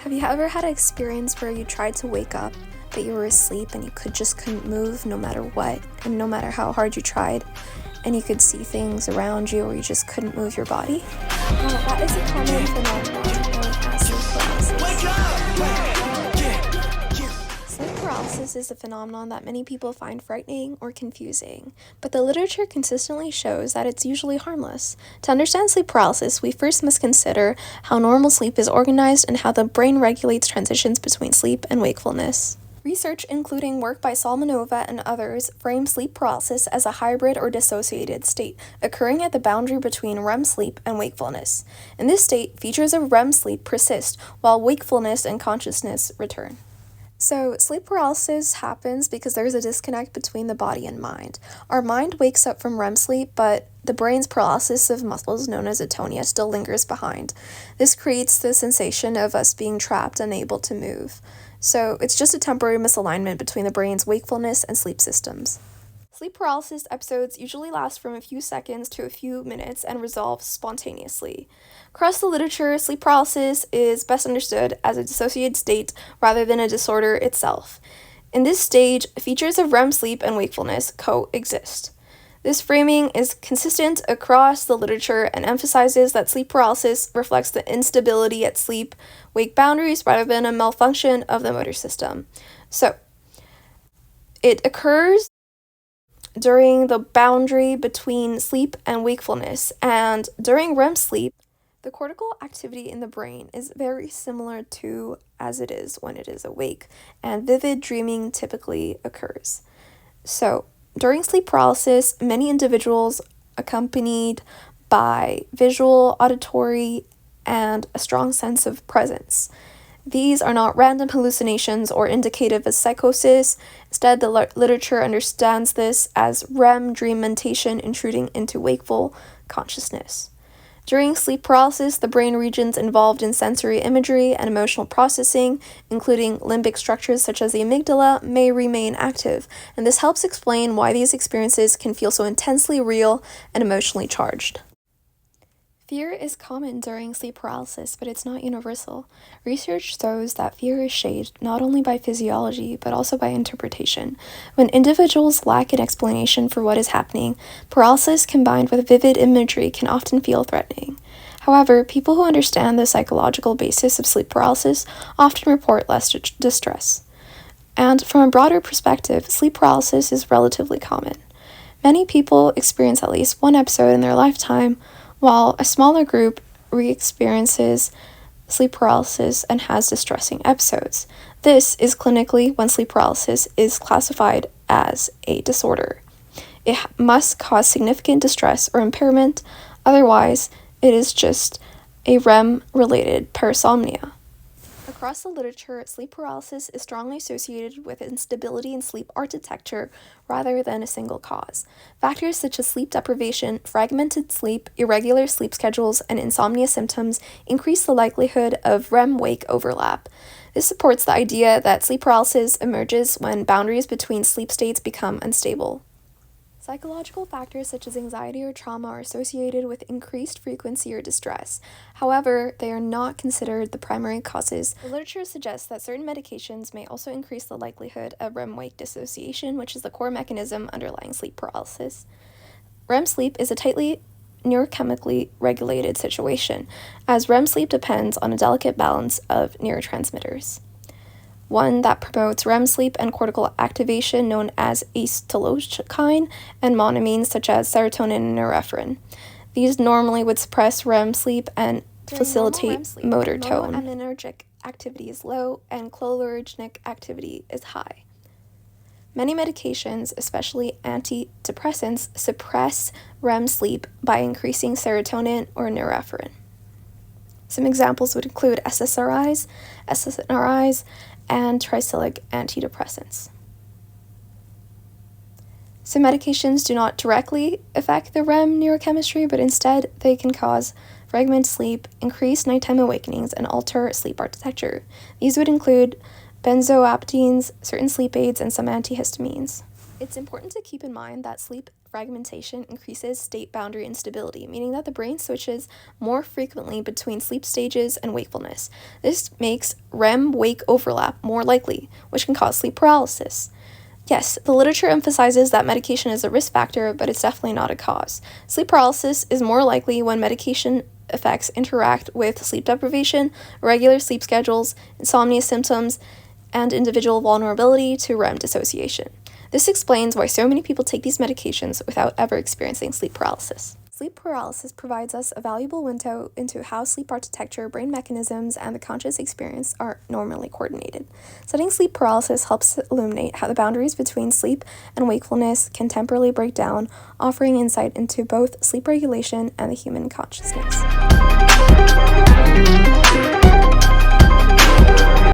Have you ever had an experience where you tried to wake up, but you were asleep and you couldn't move no matter what, and no matter how hard you tried, and you could see things around you or you just couldn't move your body? Well, that is a common phenomenon known as sleep paralysis. Sleep paralysis is a phenomenon that many people find frightening or confusing, but the literature consistently shows that it's usually harmless. To understand sleep paralysis, we first must consider how normal sleep is organized and how the brain regulates transitions between sleep and wakefulness. Research, including work by Salmanova and others, frames sleep paralysis as a hybrid or dissociated state, occurring at the boundary between REM sleep and wakefulness. In this state, features of REM sleep persist, while wakefulness and consciousness return. So, sleep paralysis happens because there is a disconnect between the body and mind. Our mind wakes up from REM sleep, but the brain's paralysis of muscles known as atonia still lingers behind. This creates the sensation of us being trapped, unable to move. So, it's just a temporary misalignment between the brain's wakefulness and sleep systems. Sleep paralysis episodes usually last from a few seconds to a few minutes and resolve spontaneously. Across the literature, sleep paralysis is best understood as a dissociated state rather than a disorder itself. In this stage, features of REM sleep and wakefulness coexist. This framing is consistent across the literature and emphasizes that sleep paralysis reflects the instability at sleep-wake boundaries rather than a malfunction of the motor system. So, it occurs during the boundary between sleep and wakefulness, and during REM sleep, the cortical activity in the brain is very similar to as it is when it is awake, and vivid dreaming typically occurs. So, during sleep paralysis, many individuals accompanied by visual, auditory, and a strong sense of presence. These are not random hallucinations or indicative of psychosis. Instead, the literature understands this as REM dream mentation intruding into wakeful consciousness. During sleep paralysis, the brain regions involved in sensory imagery and emotional processing, including limbic structures such as the amygdala, may remain active, and this helps explain why these experiences can feel so intensely real and emotionally charged. Fear is common during sleep paralysis, but it's not universal. Research shows that fear is shaped not only by physiology, but also by interpretation. When individuals lack an explanation for what is happening, paralysis combined with vivid imagery can often feel threatening. However, people who understand the psychological basis of sleep paralysis often report less distress. And from a broader perspective, sleep paralysis is relatively common. Many people experience at least one episode in their lifetime, while a smaller group re-experiences sleep paralysis and has distressing episodes. This is clinically when sleep paralysis is classified as a disorder. It must cause significant distress or impairment, otherwise it is just a REM-related parasomnia. Across the literature, sleep paralysis is strongly associated with instability in sleep architecture rather than a single cause. Factors such as sleep deprivation, fragmented sleep, irregular sleep schedules, and insomnia symptoms increase the likelihood of REM-wake overlap. This supports the idea that sleep paralysis emerges when boundaries between sleep states become unstable. Psychological factors such as anxiety or trauma are associated with increased frequency or distress. However, they are not considered the primary causes. The literature suggests that certain medications may also increase the likelihood of REM-wake dissociation, which is the core mechanism underlying sleep paralysis. REM sleep is a tightly neurochemically regulated situation, as REM sleep depends on a delicate balance of neurotransmitters. One that promotes REM sleep and cortical activation known as acetylcholine and monoamines such as serotonin and norepinephrine. These normally would suppress REM sleep and facilitate motor tone. Noradrenergic activity is low and cholinergic activity is high. Many medications, especially antidepressants, suppress REM sleep by increasing serotonin or norepinephrine. Some examples would include SSRIs, SNRIs, and tricyclic antidepressants. Some medications do not directly affect the REM neurochemistry, but instead they can cause fragmented sleep, increase nighttime awakenings, and alter sleep architecture. These would include benzodiazepines, certain sleep aids, and some antihistamines. It's important to keep in mind that sleep fragmentation increases state boundary instability, meaning that the brain switches more frequently between sleep stages and wakefulness. This makes REM-wake overlap more likely, which can cause sleep paralysis. Yes, the literature emphasizes that medication is a risk factor, but it's definitely not a cause. Sleep paralysis is more likely when medication effects interact with sleep deprivation, irregular sleep schedules, insomnia symptoms, and individual vulnerability to REM dissociation. This explains why so many people take these medications without ever experiencing sleep paralysis. Sleep paralysis provides us a valuable window into how sleep architecture, brain mechanisms, and the conscious experience are normally coordinated. Studying sleep paralysis helps illuminate how the boundaries between sleep and wakefulness can temporarily break down, offering insight into both sleep regulation and the human consciousness.